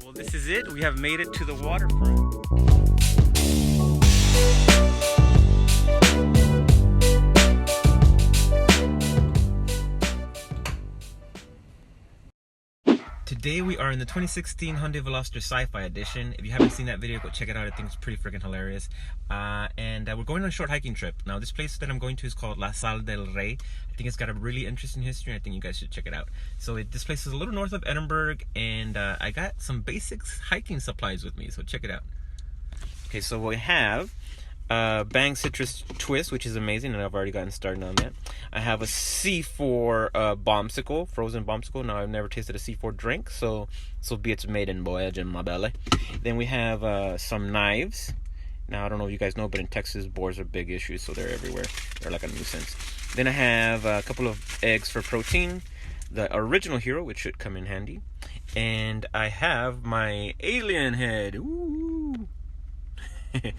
Well, this is it. We have made it to the waterfront. Today we are in the 2016 Hyundai Veloster Sci-Fi Edition. If you haven't seen that video, go check it out. I think it's pretty freaking hilarious. And we're going on a short hiking trip. Now, this place that I'm going to is called Sal Del Rey. I think it's got a really interesting history, and I think you guys should check it out. So this place is a little north of Edinburgh, and I got some basic hiking supplies with me, so check it out. Okay, so we have Bang Citrus Twist, which is amazing, and I've already gotten started on that. I have a C4 bombsicle, frozen bombsicle. Now, I've never tasted a C4 drink, so be it's made in voyage in my belly. Then we have some knives. Now, I don't know if you guys know, but in Texas, boars are big issues, so they're everywhere. They're like a nuisance. Then I have a couple of eggs for protein, the original hero, which should come in handy. And I have my alien head. Ooh. Just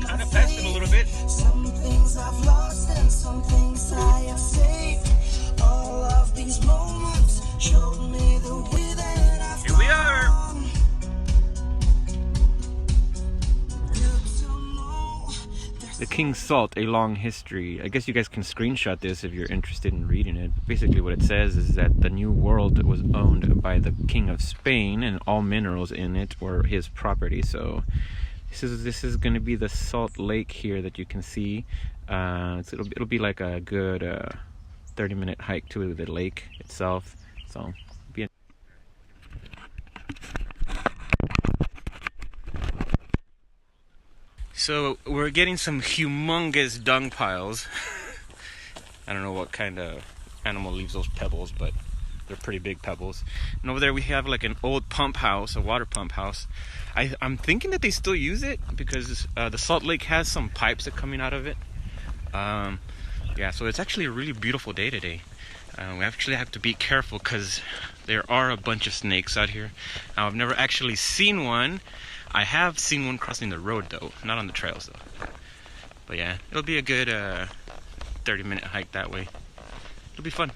kind of past him a little bit. Some things I've lost and some things I have saved. All of these moments showed me the way that I've Here we are. The King's Salt, A Long History. I guess you guys can screenshot this if you're interested in reading it. Basically what it says is that the New World was owned by the King of Spain, and all minerals in it were his property. So this is going to be the salt lake here that you can see. It'll be like a good 30-minute hike to the lake itself. So So we're getting some humongous dung piles. I don't know what kind of animal leaves those pebbles, but they're pretty big pebbles. And over there we have like an old pump house, a water pump house. I'm thinking that they still use it because the salt lake has some pipes that are coming out of it. Yeah, so it's actually a really beautiful day today. We actually have to be careful because there are a bunch of snakes out here. Now, I've never actually seen one. I have seen one crossing the road though, not on the trails though. But yeah, it'll be a good 30-minute hike that way. It'll be fun.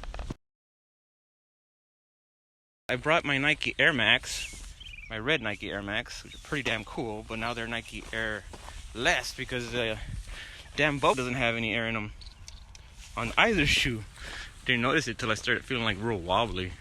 I brought my Nike Air Max, my red Nike Air Max, which are pretty damn cool, but now they're Nike Air less because damn boat doesn't have any air in them on either shoe. Didn't notice it till I started feeling like real wobbly.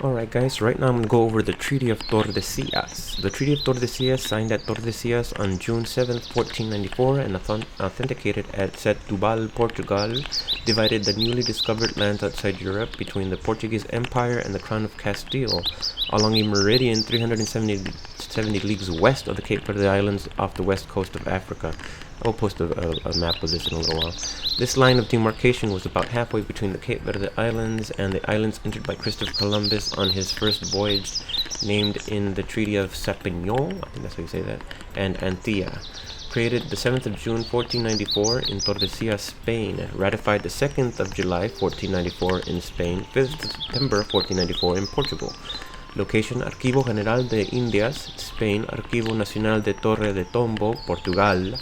Alright guys, right now I'm going to go over the Treaty of Tordesillas. The Treaty of Tordesillas, signed at Tordesillas on June 7th, 1494 and authenticated at Setúbal, Portugal, divided the newly discovered lands outside Europe between the Portuguese Empire and the Crown of Castile along a meridian 370 leagues west of the Cape Verde Islands off the west coast of Africa. I'll post a map of this in a little while. This line of demarcation was about halfway between the Cape Verde Islands and the islands entered by Christopher Columbus on his first voyage, named in the Treaty of Sapignon, I think that's how you say that, and Antilla. Created the 7th of June 1494 in Tordesillas, Spain. Ratified the 2nd of July 1494 in Spain. 5th of September 1494 in Portugal. Location: Archivo General de Indias, Spain. Archivo Nacional de Torre de Tombo, Portugal.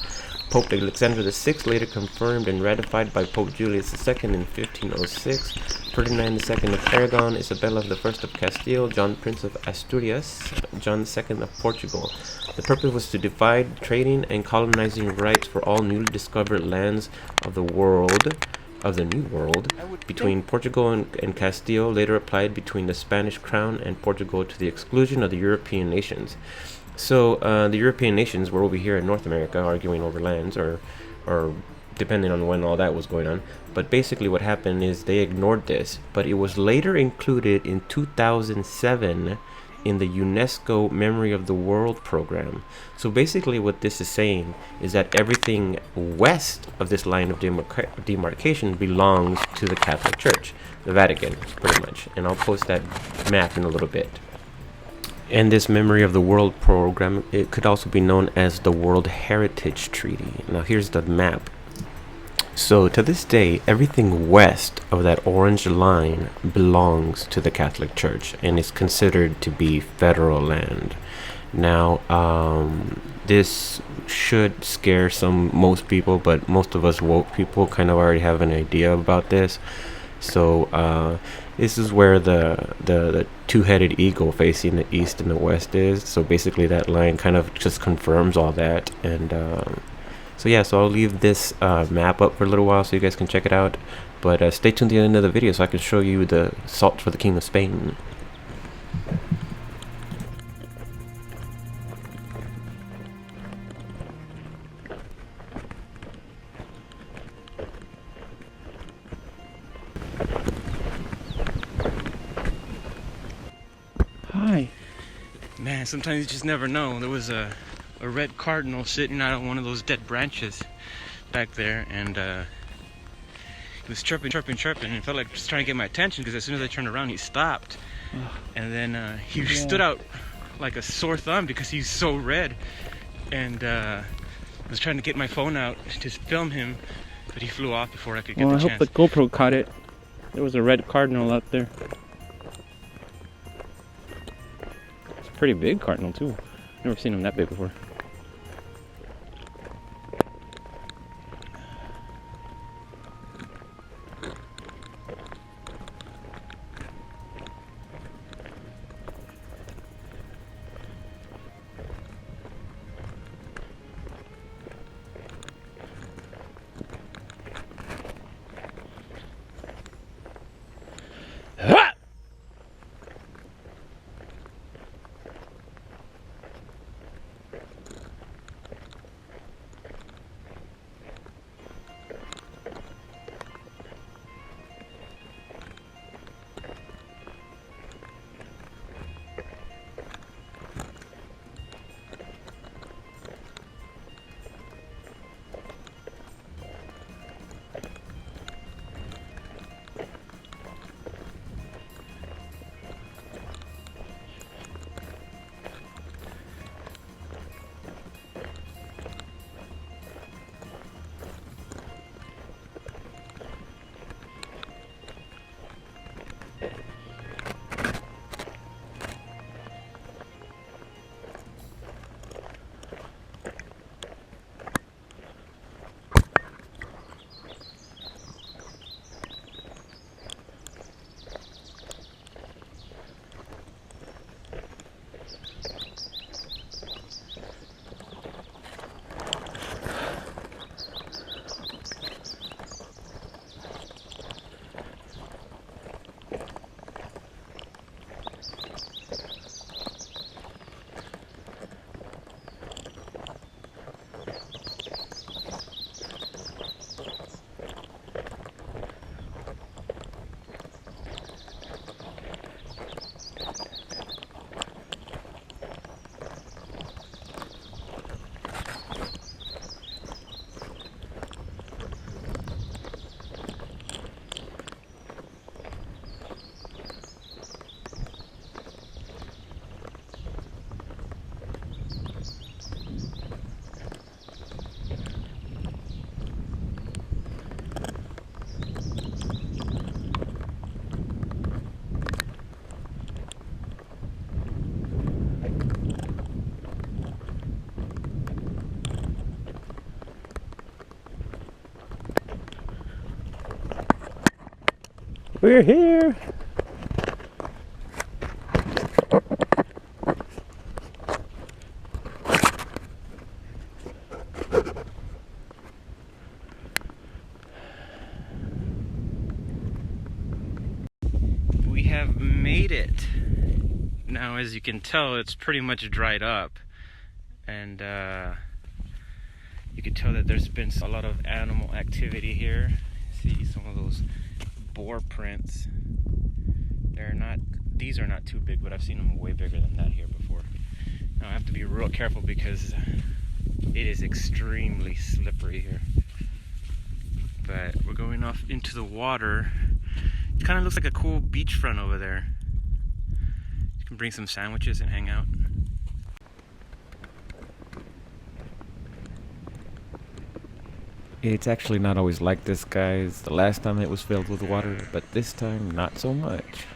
Pope Alexander VI later confirmed and ratified by Pope Julius II in 1506. Ferdinand II of Aragon, Isabella I of Castile, John Prince of Asturias, John II of Portugal. The purpose was to divide trading and colonizing rights for all newly discovered lands of the New World, between Portugal and Castile, later applied between the Spanish crown and Portugal to the exclusion of the European nations. So the European nations were over here in North America arguing over lands, or depending on when all that was going on. But basically what happened is they ignored this, but it was later included in 2007 in the UNESCO Memory of the World program. So basically what this is saying is that everything west of this line of demarcation belongs to the Catholic Church, the Vatican, pretty much. And I'll post that map in a little bit. And this Memory of the World program, it could also be known as the World Heritage Treaty. Now here's the map. So to this day, everything west of that orange line belongs to the Catholic Church and is considered to be federal land. Now, this should scare most people, but most of us woke people kind of already have an idea about this. So this is where the two-headed eagle facing the east and the west is. So basically that line kind of just confirms all that. And so yeah, so I'll leave this map up for a little while so you guys can check it out. But stay tuned to the end of the video so I can show you the salt for the King of Spain. Hi. Man, sometimes you just never know. There was a red cardinal sitting out on one of those dead branches back there, and he was chirping, and it felt like just trying to get my attention, because as soon as I turned around, he stopped. And then he stood out like a sore thumb because he's so red, and I was trying to get my phone out to film him, but he flew off before I could get the chance. I hope the GoPro caught it. There was a red cardinal out there. It's a pretty big cardinal too. Never seen him that big before. We're here! We have made it. Now, as you can tell, it's pretty much dried up, and you can tell that there's been a lot of animal activity here. See some of those boar prints. They're not these are not too big, but I've seen them way bigger than that here before. Now I have to be real careful because it is extremely slippery here. But we're going off into the water. It kind of looks like a cool beachfront over there. You can bring some sandwiches and hang out. It's actually not always like this, guys. The last time it was filled with water, but this time not so much.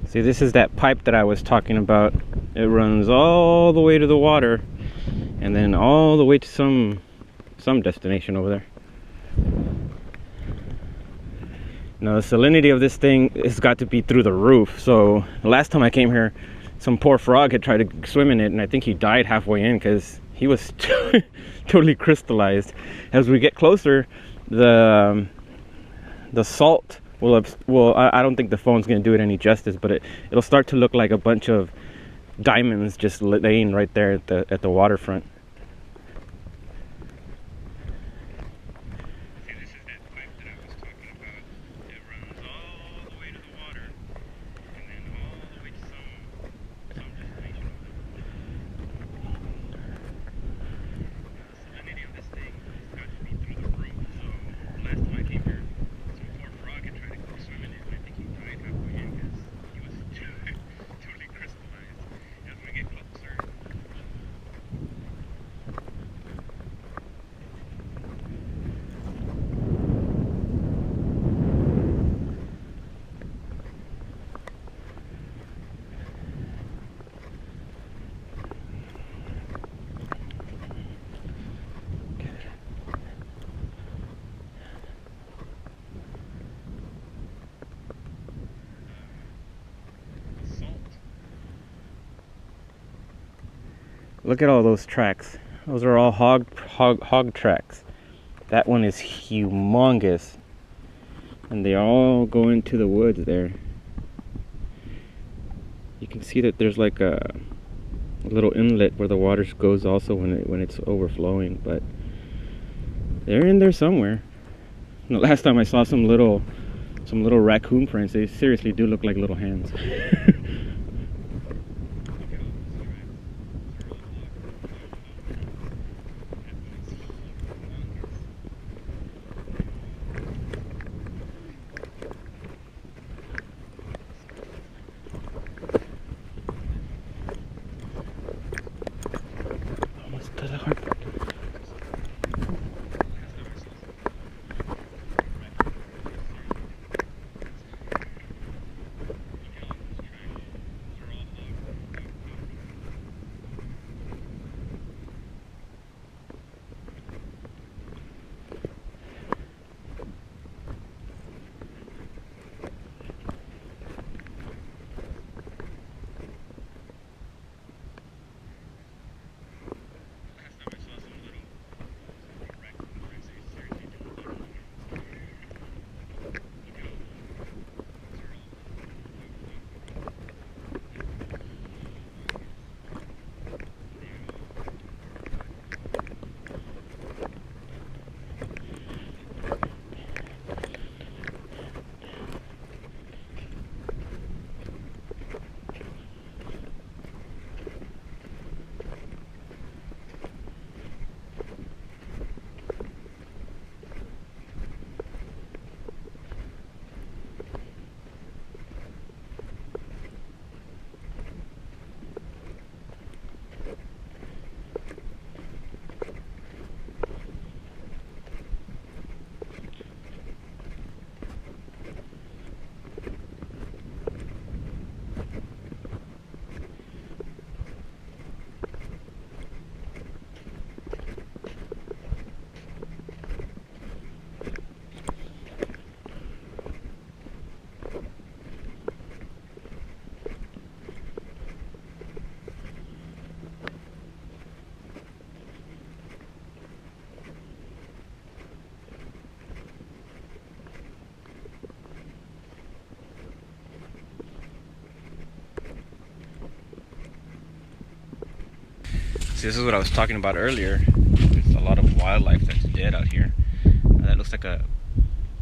See, this is that pipe that I was talking about. It runs all the way to the water and then all the way to some destination over there. Now the salinity of this thing has got to be through the roof. So the last time I came here, some poor frog had tried to swim in it, and I think he died halfway in because he was totally crystallized. As we get closer, the salt will I don't think the phone's gonna do it any justice, but it'll start to look like a bunch of diamonds just laying right there at the waterfront. See, this is that pipe that I was talking about. It runs all the way to the water and then all the way to some destination. The salinity of this thing has got to be through the roof. So last time I came here, some poor frog had tried to go swim in it, and I think he died halfway in because he was totally crystallized. As we get closer, look at all those tracks. Those are all hog tracks. That one is humongous, and they all go into the woods there. You can see that there's like a little inlet where the water goes also when it's overflowing, but they're in there somewhere. The last time I saw some little raccoon prints, they seriously do look like little hands. this is what I was talking about earlier. There's a lot of wildlife that's dead out here. That looks like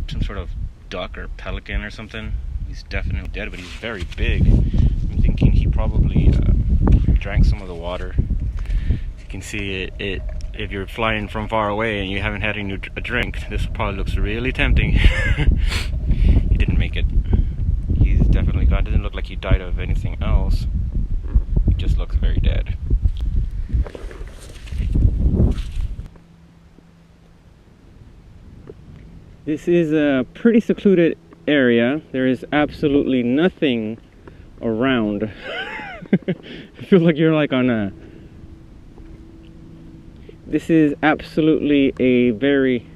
some sort of duck or pelican or something. He's definitely dead, but he's very big. I'm thinking he probably drank some of the water. You can see it. If you're flying from far away and you haven't had a drink, this probably looks really tempting. He didn't make it. He's definitely gone. Doesn't look like he died of anything else. He just looks very dead. This is a pretty secluded area. There is absolutely nothing around. I feel like you're like on a... This is absolutely a very...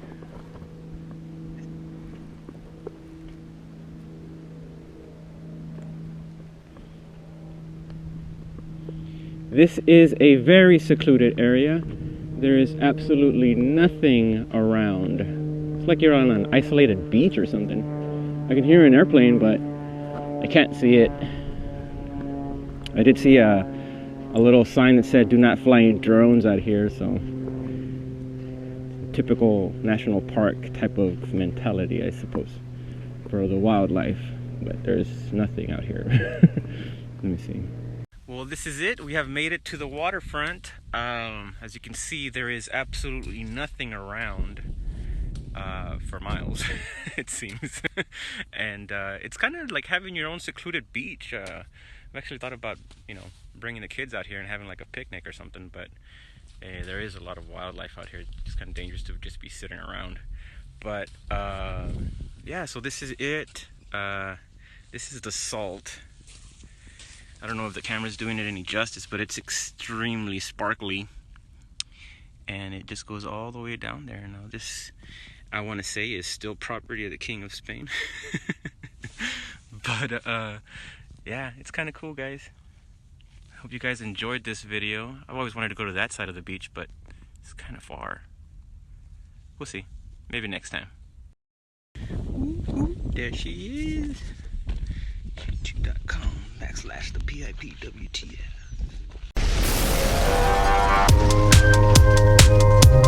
This is a very secluded area. There is absolutely nothing around. It's like you're on an isolated beach or something. I can hear an airplane, but I can't see it. I did see a little sign that said do not fly drones out here, so typical national park type of mentality, I suppose, for the wildlife, but there's nothing out here. Let me see. Well, this is it. We have made it to the waterfront. As you can see, there is absolutely nothing around for miles, it seems. And it's kind of like having your own secluded beach. I've actually thought about, bringing the kids out here and having like a picnic or something, but there is a lot of wildlife out here. It's kind of dangerous to just be sitting around. But yeah, so this is it. This is the salt. I don't know if the camera's doing it any justice, but it's extremely sparkly. And it just goes all the way down there. Now this, I want to say, is still property of the King of Spain. But yeah, it's kind of cool, guys. I hope you guys enjoyed this video. I've always wanted to go to that side of the beach, but it's kind of far. We'll see. Maybe next time. Ooh, there she is. YouTube.com/ThePiPwTf.